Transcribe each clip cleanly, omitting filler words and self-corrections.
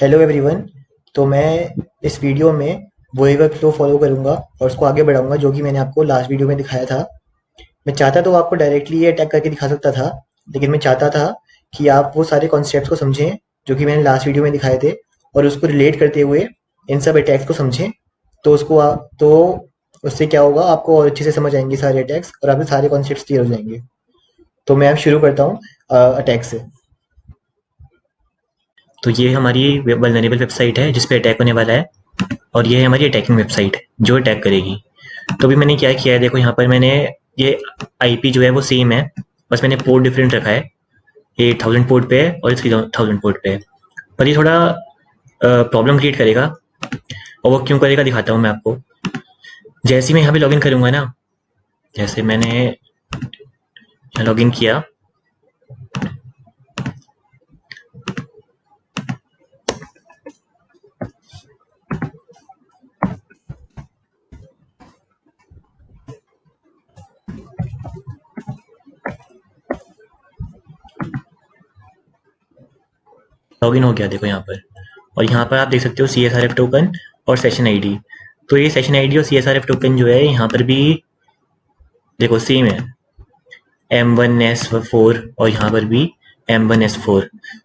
Hello everyone. तो मैं इस वीडियो में वही वर्क फ्लो फॉलो करूंगा और उसको आगे बढ़ाऊंगा जो कि मैंने आपको लास्ट वीडियो में दिखाया था। मैं चाहता तो आपको डायरेक्टली ये अटैक करके दिखा सकता था, लेकिन मैं चाहता था कि आप वो सारे कॉन्सेप्ट्स को समझें जो कि मैंने लास्ट वीडियो में दिखाए थे, और उसको रिलेट करते हुए इन सब अटैक्स को समझें। तो उससे क्या होगा, आपको और अच्छे से समझ आएंगे सारे अटैक्स और आपके सारे कॉन्सेप्ट्स क्लियर हो जाएंगे। तो मैं अब शुरू करता हूँ अटैक से। तो ये हमारी वल्नरेबल वेबसाइट है जिस पे अटैक होने वाला है, और ये है हमारी अटैकिंग वेबसाइट जो अटैक करेगी। तो अभी मैंने क्या किया है, देखो यहाँ पर मैंने ये आईपी जो है वो सेम है, बस मैंने पोर्ट डिफरेंट रखा है। ये 1000 पोर्ट पे है और 3000 पोर्ट पे है, पर ये थोड़ा प्रॉब्लम क्रिएट करेगा। और वो क्यों करेगा दिखाता हूँ मैं आपको। जैसे ही मैं यहाँ पे लॉगिन करूंगा ना, जैसे मैंने लॉगिन किया, लॉगिन हो गया देखो यहाँ पर। और यहाँ पर आप देख सकते हो CSRF टोकन और सेशन आईडी। तो ये सेशन आईडी और CSRF टोकन जो है यहाँ पर भी देखो सेम है, M1S4, और यहाँ पर भी M1S4।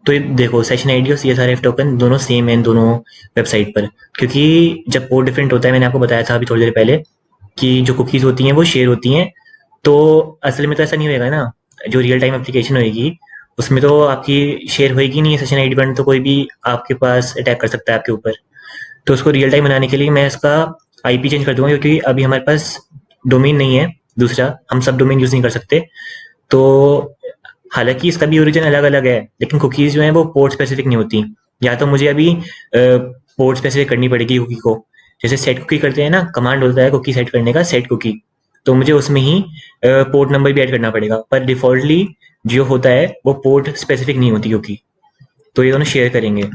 तो ये देखो सेशन आईडी और CSRF टोकन दोनों सेम है इन दोनों वेबसाइट पर, क्योंकि जब पोर्ट डिफरेंट होता है, मैंने आपको बताया था अभी थोड़ी देर पहले कि जो कुकीज़ होती हैं वो शेयर होती हैं। तो असल में तो ऐसा नहीं होएगा ना, जो रियल टाइम एप्लीकेशन होएगी उसमें तो आपकी शेयर होएगी नहीं है सेशन आईडी पर, तो कोई भी आपके पास अटैक कर सकता है आपके ऊपर। तो उसको रियल टाइम बनाने के लिए मैं इसका आईपी चेंज कर दूंगा, क्योंकि अभी हमारे पास डोमेन नहीं है दूसरा, हम सब डोमेन यूज़ नहीं कर सकते। तो हालांकि इसका भी ओरिजिन अलग अलग है, लेकिन कुकीज़ जो हैं वो पोर्ट स्पेसिफिक नहीं होती। या तो मुझे अभी पोर्ट स्पेसिफिक करनी पड़ेगी कुकी को। जैसे सेट कुकी करते हैं ना, कमांड होता है कुकी सेट करने का, सेट कुकी। तो मुझे उसमें ही पोर्ट नंबर भी ऐड करना पड़ेगा, पर डिफॉल्टली जो होता है वो पोर्ट स्पेसिफिक नहीं होती कुकी। तो ये दोनों शेयर करेंगे।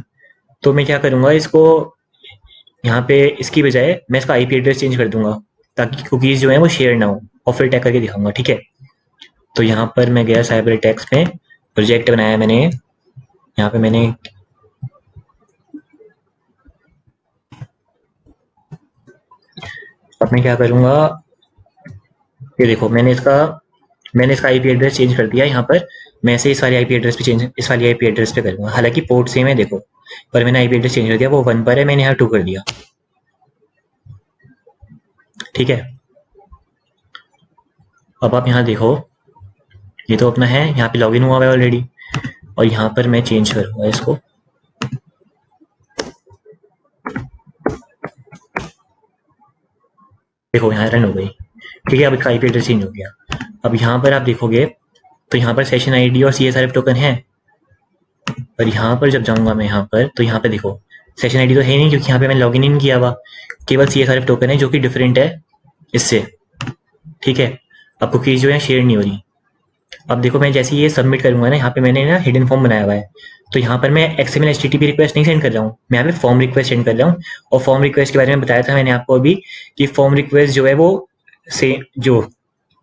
तो मैं क्या करूँगा, इसको यहाँ पे इसकी बजाय मैं इसका आईपी एड्रेस चेंज कर दूंगा, ताकि कुकीज़ जो है वो शेयर ना हो, और फिर अटैक करके दिखाऊंगा, ठीक है। तो यहाँ पर मैं गया साइबर अटैक्स में, प्रोजेक्ट बनाया मैंने। यहाँ पे मैंने अब मैं क्या करूँगा, ये देखो मैंने इसका आईपी एड्रेस चेंज कर दिया यहाँ पर। मैं से इस वाले आईपी एड्रेस पे चेंज, इस वाली आईपी एड्रेस पे करूँगा। हालांकि पोर्ट सेम है देखो, पर मैंने आईपी एड्रेस चेंज कर दिया, वो 1 पर है, मैंने यहाँ 2 कर दिया, ठीक है। अब आप यहाँ देखो, ये तो अपना है, यहाँ पे लॉगिन हुआ हुआ है ऑलरेडी। और यहाँ पर मैं चेंज करूँगा इसको, देखो यहाँ रन हो गई, ठीक है। अब इसका आईपी एड्रेस चेंज हो गया। अब यहाँ पर आप देखोगे तो यहाँ पर सेशन आईडी और CSRF टोकन है, पर यहाँ पर जब जाऊँगा मैं यहाँ पर, तो यहाँ पे देखो सेशन आईडी तो है नहीं, क्योंकि यहाँ पे मैंने लॉगिन इन किया हुआ। केवल CSRF टोकन है जो कि डिफरेंट है इससे, ठीक है। अब कुकीज़ जो है शेयर नहीं हो रही। अब देखो मैं जैसे ये सबमिट करूंगा ना, यहाँ पे मैंने ना हिडन फॉर्म बनाया हुआ है। तो यहाँ पर मैं XML HTTP रिक्वेस्ट नहीं सेंड कर रहा हूँ, मैं यहाँ पे फॉर्म रिक्वेस्ट सेंड कर रहा हूँ। और फॉर्म रिक्वेस्ट के बारे में बताया था मैंने आपको अभी, कि फॉर्म रिक्वेस्ट जो है वो से जो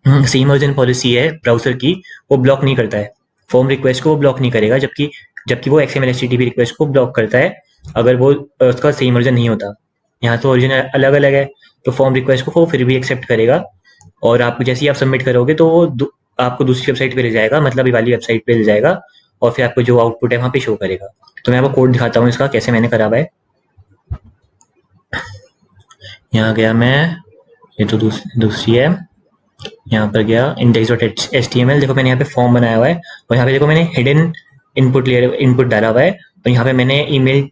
सेम वर्जन पॉलिसी है ब्राउजर की, वो ब्लॉक नहीं करता है। फॉर्म रिक्वेस्ट को वो ब्लॉक नहीं करेगा, जबकि जबकि वो XML HTTP रिक्वेस्ट को ब्लॉक करता है, अगर वो उसका सेम वर्जन नहीं होता। यहाँ तो वर्जन अलग अलग है, तो फॉर्म रिक्वेस्ट को वो फिर भी एक्सेप्ट करेगा। और आप जैसे ही आप सबमिट करोगे तो वो आपको दूसरी वेबसाइट पे ले जाएगा, मतलब ये वाली वेबसाइट पे ले जाएगा, और फिर आपको जो आउटपुट है वहाँ पे शो करेगा। तो मैं आपको कोड दिखाता हूँ इसका कैसे मैंने करा हुआ है। यहाँ गया मैं, ये तो दूसरी है। यहाँ पर गया index.html, देखो मैंने यहाँ पे फॉर्म बनाया हुआ है, और यहाँ पे देखो मैंने हिडन इनपुट डाला हुआ है। तो यहाँ पे मैंने ईमेल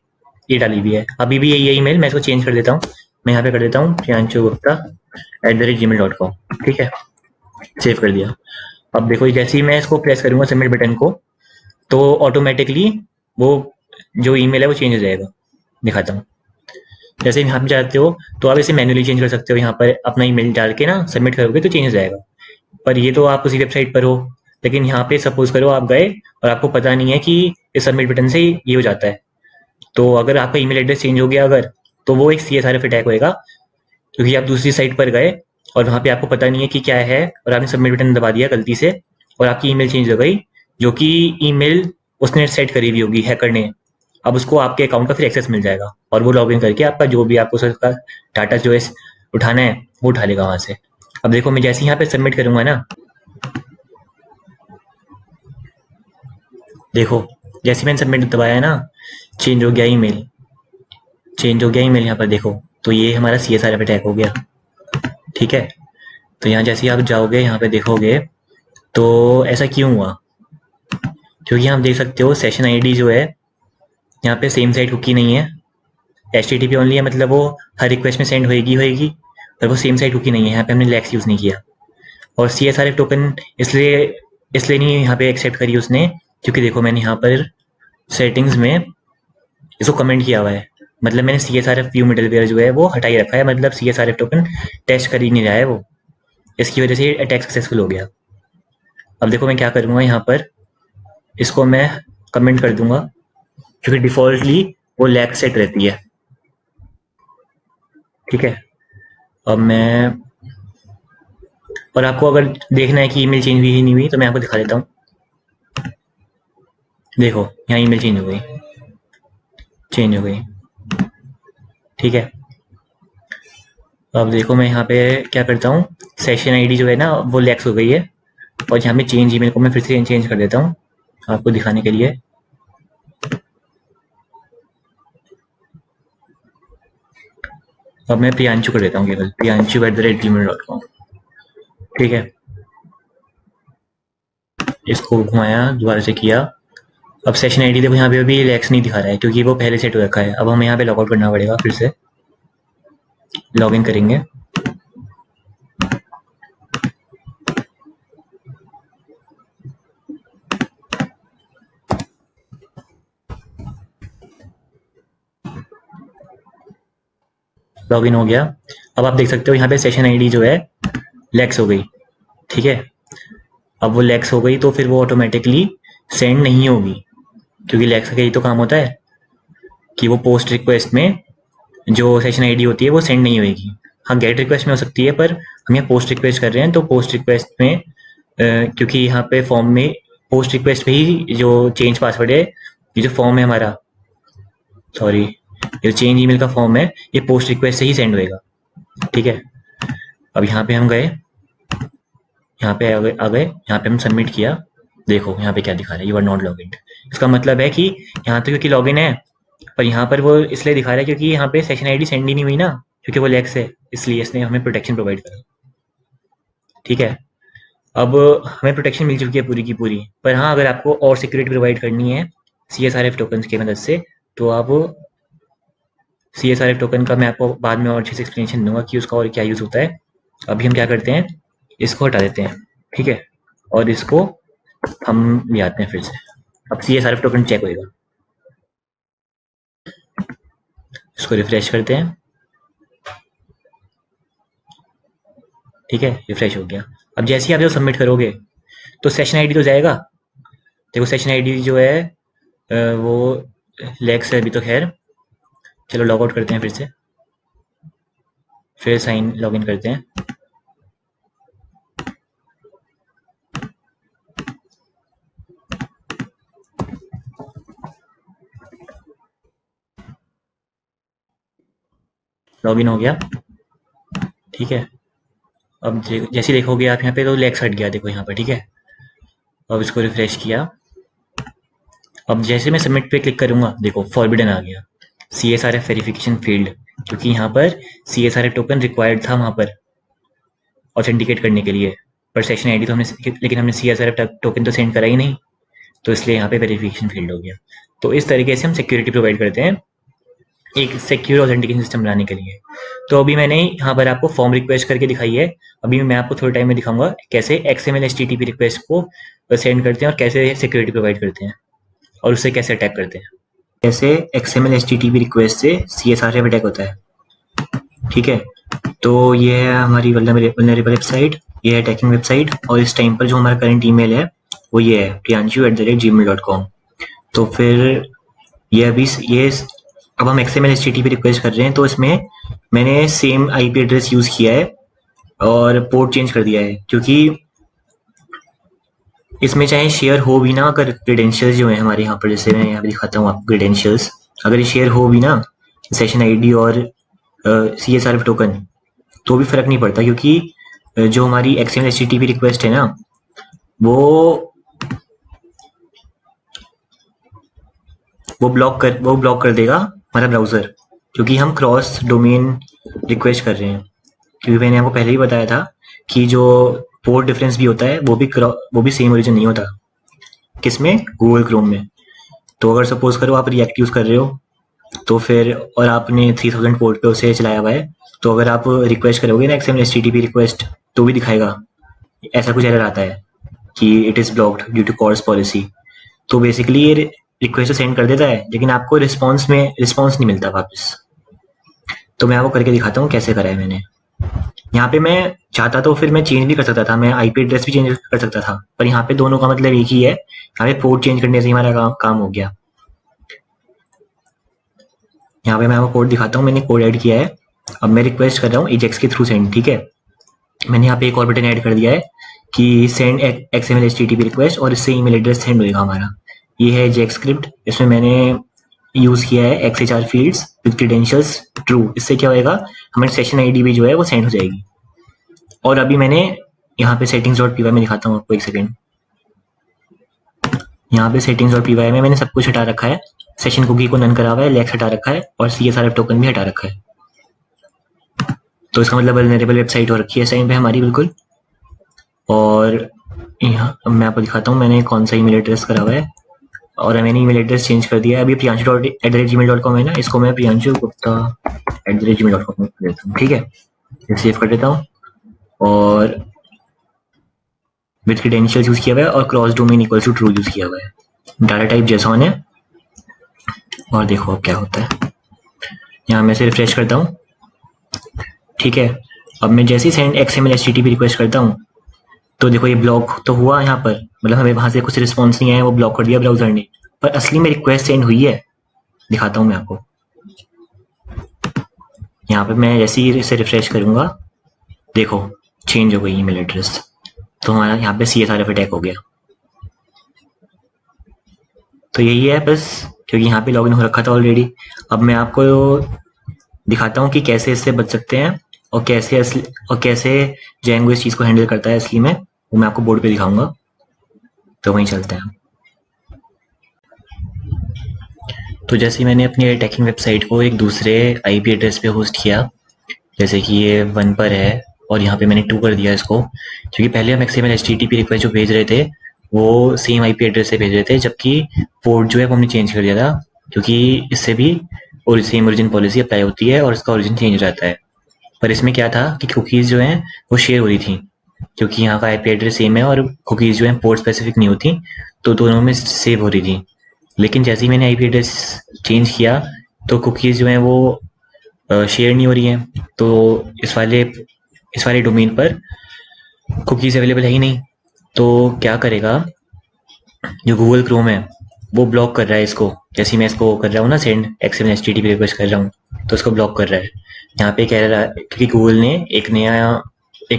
ये डाली हुई है, अभी भी यही है ईमेल। मैं इसको चेंज कर देता हूँ, मैं यहाँ पे कर देता हूँ priyanshu@gmail.com, ठीक है। सेव कर दिया। अब देखो जैसे ही मैं इसको प्रेस करूंगा सबमिट बटन को, तो ऑटोमेटिकली वो जो ईमेल है वो चेंज हो जाएगा। दिखाता हूँ, जैसे यहाँ पे जाते हो तो आप इसे मैन्युअली चेंज कर सकते हो, यहाँ पर अपना ईमेल डाल के ना सबमिट करोगे तो चेंज हो जाएगा। पर ये तो आप उसी वेबसाइट पर हो, लेकिन यहाँ पे सपोज करो आप गए और आपको पता नहीं है कि इस सबमिट बटन से ये हो जाता है। तो अगर आपका ईमेल एड्रेस चेंज हो गया अगर, तो वो एक CSRF अटैक होएगा, क्योंकि आप दूसरी साइट पर गए और वहाँ पे आपको पता नहीं है कि क्या है, और आपने सबमिट बटन दबा दिया गलती से, और आपकी ईमेल चेंज हो गई, जो कि ईमेल उसने सेट करी हुई होगी हैकर ने। अब उसको आपके अकाउंट का फिर एक्सेस मिल जाएगा और वो लॉगिन करके आपका जो भी आपको उसका डाटा जो है उठाना है वो उठा लेगा वहां से। अब देखो मैं जैसे यहाँ पे सबमिट करूंगा ना, देखो जैसे मैंने सबमिट दबाया ना, चेंज हो गया ईमेल, चेंज हो गया ईमेल यहाँ पर देखो। तो ये हमारा CSRF अटैक हो गया। ठीक है, तो यहाँ जैसे ही आप जाओगे यहाँ पे देखोगे तो ऐसा क्यों हुआ, क्योंकि यहाँ आप देख सकते हो सेशन आईडी जो है यहाँ पे सेम साइड कुकी नहीं है, HTTP ओनली है, मतलब वो हर रिक्वेस्ट में सेंड होएगी होएगी, पर वो सेम साइड कुकी नहीं है। यहाँ पे हमने लेक्स यूज़ नहीं किया। और CSRF टोकन इसलिए इसलिए नहीं यहाँ पे एक्सेप्ट करी उसने, क्योंकि देखो मैंने यहाँ पर सेटिंग्स में इसको कमेंट किया हुआ है, मतलब मैंने CSRF व्यू मिडलवेयर जो है वो हटा ही रखा है, मतलब CSRF टोकन टेस्ट कर ही नहीं रहा है वो, इसकी वजह से अटैक सक्सेसफुल हो गया। अब देखो मैं क्या करूँगा, यहाँ पर इसको मैं कमेंट कर दूंगा, क्योंकि डिफॉल्टली वो लैग सेट रहती है। ठीक है, अब मैं, और आपको अगर देखना है कि ईमेल चेंज हुई ही नहीं हुई तो मैं आपको दिखा देता हूँ। देखो यहाँ ईमेल चेंज हो गई, चेंज हो गई। ठीक है, अब देखो मैं यहाँ पे क्या करता हूँ, सेशन आईडी जो है ना वो लैक्स हो गई है, और यहाँ पे चेंज ईमेल को मैं फिर से चेंज कर देता हूँ आपको दिखाने के लिए। अब मैं प्रियांशु कर देता हूँ केवल, priyanshu@gmail.com। ठीक है, इसको घुमाया, दोबारा से किया। अब सेशन आईडी देखो यहाँ पे अभी लैक्स नहीं दिखा रहा है, क्योंकि वो पहले सेट हो रखा है। अब हमें यहाँ पे लॉगआउट करना पड़ेगा, फिर से लॉगिन करेंगे। लॉगिन हो गया। अब आप देख सकते हो यहाँ पे सेशन आईडी जो है लैक्स हो गई। ठीक है, अब वो लैक्स हो गई तो फिर वो ऑटोमेटिकली सेंड नहीं होगी, क्योंकि लैक्स का यही तो काम होता है कि वो पोस्ट रिक्वेस्ट में जो सेशन आईडी होती है वो सेंड नहीं होगी। हाँ, गेट रिक्वेस्ट में हो सकती है, पर हम यहाँ पोस्ट रिक्वेस्ट कर रहे हैं तो पोस्ट रिक्वेस्ट में क्योंकि यहाँ पे फॉर्म में पोस्ट रिक्वेस्ट पे ही जो चेंज पासवर्ड है, ये जो फॉर्म है हमारा, सॉरी, ये चेंज ईमेल का फॉर्म है, ये पोस्ट रिक्वेस्ट से ही सेंड होएगा। ठीक है, अब यहाँ पे हम गए, यहाँ पे आ गए, यहाँ पे हम सबमिट किया। देखो यहाँ पे क्या दिखा रहा है, यू आर नॉट लॉगिन। इसका मतलब है कि यहाँ तो क्योंकि लॉगिन है, पर यहाँ पर वो इसलिए दिखा रहा है क्योंकि यहाँ पे सेशन आईडी सेंड ही नहीं हुई ना, क्योंकि वो लैक्स है, इसलिए इसने हमें प्रोटेक्शन प्रोवाइड करा। ठीक है, अब हमें प्रोटेक्शन मिल चुकी है पूरी की पूरी, पर हाँ अगर आपको और सिक्योरिटी प्रोवाइड करनी है CSRF टोकन की मदद से, तो आप CSRF टोकन का मैं आपको बाद में और अच्छे से एक्सप्लेनेशन दूंगा कि उसका और क्या यूज़ होता है। अभी हम क्या करते हैं, इसको हटा देते हैं। ठीक है, और इसको हम ले आते हैं फिर से। अब CSRF टोकन चेक होएगा, इसको रिफ्रेश करते हैं। ठीक है, रिफ्रेश हो गया। अब जैसे ही आप जो सबमिट करोगे तो सेशन आईडी तो जाएगा। देखो सेशन आईडी जो है वो लैक्स है अभी तो, खैर चलो लॉग आउट करते हैं फिर से, फिर साइन लॉगिन करते हैं। लॉगिन हो गया। ठीक है, अब जैसे देखोगे आप यहाँ पे तो लैक्स हट गया, देखो यहाँ पर। ठीक है, अब इसको रिफ्रेश किया। अब जैसे मैं सबमिट पे क्लिक करूंगा, देखो फॉरबिडन आ गया, CSRF वेरिफिकेशन फील्ड, क्योंकि यहाँ पर CSRF टोकन रिक्वायर्ड था वहाँ पर ऑथेंटिकेट करने के लिए, पर सेशन आईडी तो हमने, लेकिन हमने CSRF टोकन तो सेंड करा ही नहीं, तो इसलिए यहाँ पे वेरिफिकेशन फील्ड हो गया। तो इस तरीके से हम सिक्योरिटी प्रोवाइड करते हैं एक सिक्योर ऑथेंटिकेशन सिस्टम बनाने के लिए। तो अभी मैंने यहाँ पर आपको फॉर्म रिक्वेस्ट करके दिखाई है, अभी मैं आपको थोड़े टाइम में दिखाऊंगा कैसे XML HTTP रिक्वेस्ट को सेंड करते हैं और कैसे सिक्योरिटी प्रोवाइड करते हैं और उससे कैसे अटैक करते हैं। कैसे XML HTTP रिक्वेस्ट से CSRF अटैक होता है। ठीक है, तो ये है हमारी वल्नरेबल वेबसाइट, ये है अटैकिंग वेबसाइट, और इस टाइम पर जो हमारा करंट ईमेल है वो ये है priyanshu@gmail.com। तो फिर ये अभी ये अब हम XML HTTP रिक्वेस्ट कर रहे हैं, तो इसमें मैंने सेम IP एड्रेस यूज़ किया है और पोर्ट चेंज कर दिया है, क्योंकि इसमें चाहे शेयर हो भी ना, अगर क्रेडेंशियल्स जो है हमारे यहाँ पर, जैसे मैं यहाँ पे दिखाता हूँ आपको क्रेडेंशियल्स, अगर ये शेयर हो भी ना सेशन आईडी और CSRF टोकन, तो भी फर्क नहीं पड़ता, क्योंकि जो हमारी XML HTTP रिक्वेस्ट है ना, वो ब्लॉक कर देगा हमारा ब्राउजर, क्योंकि हम क्रॉस डोमेन रिक्वेस्ट कर रहे हैं। क्योंकि मैंने आपको पहले ही बताया था कि जो पोर्ट डिफरेंस भी होता है वो भी सेम ओरिजिन नहीं होता। किसमें? गूगल क्रोम में। तो अगर सपोज करो आप रिएक्ट यूज कर रहे हो, तो फिर और आपने 3000 पोर्ट पे उसे चलाया हुआ है, तो अगर आप रिक्वेस्ट करोगे ना XML HTTP रिक्वेस्ट, तो भी दिखाएगा, ऐसा कुछ एरर आता है कि it is blocked due to CORS policy. तो बेसिकली ये रिक्वेस्ट सेंड कर देता है, लेकिन आपको रिस्पॉन्स नहीं मिलता वापस। तो मैं आपको करके दिखाता हूँ कैसे करा है मैंने। यहाँ पे मैं चाहता तो फिर मैं चेंज भी कर सकता था, मैं IP एड्रेस भी चेंज कर सकता था, पर यहाँ पे दोनों का मतलब एक ही है। यहाँ पे पोर्ट चेंज करने से ही हमारा काम हो गया। यहाँ पे मैं आपको कोड दिखाता हूँ, मैंने कोड ऐड किया है। अब मैं रिक्वेस्ट कर रहा हूँ एजेक्स के थ्रू सेंड, ठीक है। मैंने यहाँ पे एक और बटन ऐड कर दिया है कि सेंड XML HTTP रिक्वेस्ट, और इससे ईमेल एड्रेस सेंड होगा हमारा। ये है जेक्स स्क्रिप्ट, इसमें मैंने यूज किया है XHR fields with credentials true. इससे क्या होएगा, हमारी सेशन आईडी भी जो है वो सेंड हो जाएगी। और अभी मैंने यहाँ पे settings.py में दिखाता हूँ आपको, एक सेकेंड। यहाँ पे settings.py में मैंने सब कुछ हटा रखा है। सेशन कुकी को नन करा हुआ है, लेक्स हटा रखा है, और CSRF टोकन भी हटा रखा है। तो इसका मतलब वल्नरेबल वेबसाइट हो रखी है इस टाइम पे हमारी, बिल्कुल। और यहाँ मैं आपको दिखाता हूँ मैंने कौन सा ईमेल एड्रेस करा हुआ है, और मैंने ईमेल एड्रेस चेंज कर दिया है। अभी priyanshu@gmail.com है ना, इसको मैं priyanshu@gmail.com में कर देता हूँ, ठीक है। सेव कर देता हूँ, और विद क्रेडेंशियल्स यूज किया हुआ है, और cross domain equal to true use किया हुआ है। डाटा टाइप जेसॉन है, और देखो अब क्या होता है। यहाँ मैं से रिफ्रेश करता हूँ, ठीक है। अब मैं जैसे ही सेंड XML HTTP रिक्वेस्ट करता हूँ, तो देखो ये ब्लॉक तो हुआ यहाँ पर, मतलब हमें वहां से कुछ रिस्पॉन्स नहीं आया, वो ब्लॉक कर दिया ब्राउजर ने। पर असली में रिक्वेस्ट सेंड हुई है, दिखाता हूँ मैं आपको। यहाँ पे मैं जैसे ही इसे रिफ्रेश करूंगा, देखो चेंज हो गई ईमेल एड्रेस, तो हमारा यहाँ पे CSRF अटैक हो गया। तो यही है बस, क्योंकि यहाँ पे लॉगिन हो रखा था ऑलरेडी। अब मैं आपको दिखाता हूँ कि कैसे इससे बच सकते हैं, और कैसे जेंगो इस चीज़ को हैंडल करता है असली में, वो मैं आपको बोर्ड पे दिखाऊंगा। तो वहीं चलते हैं। तो जैसे मैंने अपनी अटैकिंग वेबसाइट को एक दूसरे IP एड्रेस पे होस्ट किया, जैसे कि ये 1 पर है, और यहाँ पे मैंने 2 कर दिया इसको, क्योंकि पहले हम XML HTTP रिक्वेस्ट जो भेज रहे थे वो सेम IP एड्रेस से भेज रहे थे, जबकि पोर्ट जो है वो हमने चेंज कर दिया था, क्योंकि इससे भी और सेम ओरिजिन पॉलिसी अप्लाई होती है और इसका ओरिजिन चेंज हो जाता है। पर इसमें क्या था कि कुकीज़ जो हैं वो शेयर हो रही थी, क्योंकि यहाँ का IP एड्रेस सेम है और कुकीज़ जो हैं पोर्ट स्पेसिफिक नहीं होती, तो दोनों में सेव हो रही थी। लेकिन जैसे ही मैंने IP एड्रेस चेंज किया, तो कुकीज़ जो हैं वो शेयर नहीं हो रही हैं। तो इस वाले डोमेन पर कुकीज़ अवेलेबल है ही नहीं। तो क्या करेगा, जो गूगल क्रोम है वो ब्लॉक कर रहा है इसको। जैसे ही मैं इसको कर रहा हूँ ना सेंड XML HTTP रिक्वेस्ट कर रहा हूँ, तो इसको ब्लॉक कर रहा है। यहाँ पे कह रहा है, क्योंकि गूगल ने एक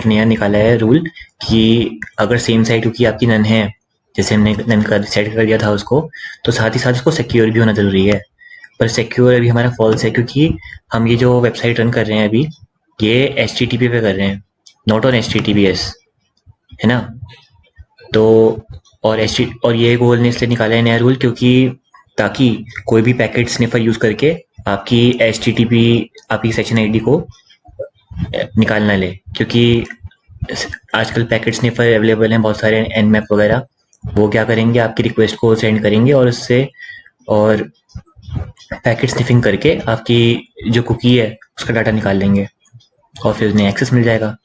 नया निकाला है रूल कि अगर सेम साइट कुकी आपकी नन है, जैसे हमने नन कर सेट कर दिया था उसको, तो साथ ही साथ उसको सिक्योर भी होना जरूरी है। पर सिक्योर अभी हमारा फॉल्स है, क्योंकि हम ये जो वेबसाइट रन कर रहे हैं अभी, ये HTTP पे कर रहे हैं, नॉट ऑन HTTPS, है ना। तो और ये गूगल ने इसलिए निकाला है नया रूल, क्योंकि ताकि कोई भी पैकेट स्निफर यूज करके आपकी आपकी सेशन आईडी को निकाल ना ले, क्योंकि आजकल पैकेट स्निफर अवेलेबल हैं बहुत सारे, Nmap वगैरह। वो क्या करेंगे, आपकी रिक्वेस्ट को सेंड करेंगे और उससे और पैकेट स्निफिंग करके आपकी जो कुकी है उसका डाटा निकाल लेंगे, और फिर उन्हें एक्सेस मिल जाएगा।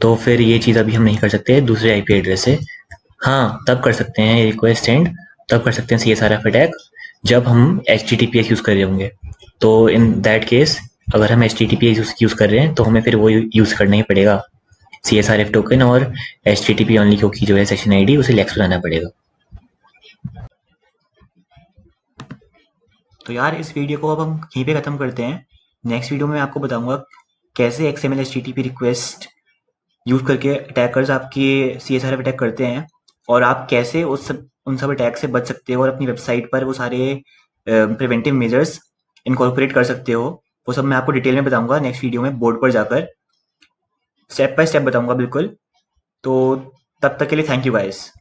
तो फिर ये चीज़ अभी हम नहीं कर सकते दूसरे IP एड्रेस से। हाँ, तब कर सकते हैं रिक्वेस्ट सेंड, तब कर सकते हैं CSRF अटैक, जब हम HTTPS यूज़ कर रहे होंगे। तो इन दैट केस अगर हम HTTPS यूज़ कर रहे हैं, तो हमें फिर वो यूज़ करना ही पड़ेगा, CSRF टोकन और HTTP ओनली कुकी जो है सेशन आईडी, उसे लेक्स बनाना पड़ेगा। तो यार इस वीडियो को अब हम यहीं पे ख़त्म करते हैं। नेक्स्ट वीडियो में मैं आपको बताऊंगा कैसे XML HTTP रिक्वेस्ट यूज करके अटैकर्स आपकी CSRF अटैक करते हैं, और आप कैसे उन सब अटैक से बच सकते हो और अपनी वेबसाइट पर वो सारे प्रिवेंटिव मेजर्स इनकॉर्पोरेट कर सकते हो, वो सब मैं आपको डिटेल में बताऊंगा नेक्स्ट वीडियो में, बोर्ड पर जाकर स्टेप बाय स्टेप बताऊंगा बिल्कुल। तो तब तक के लिए थैंक यू गाइस।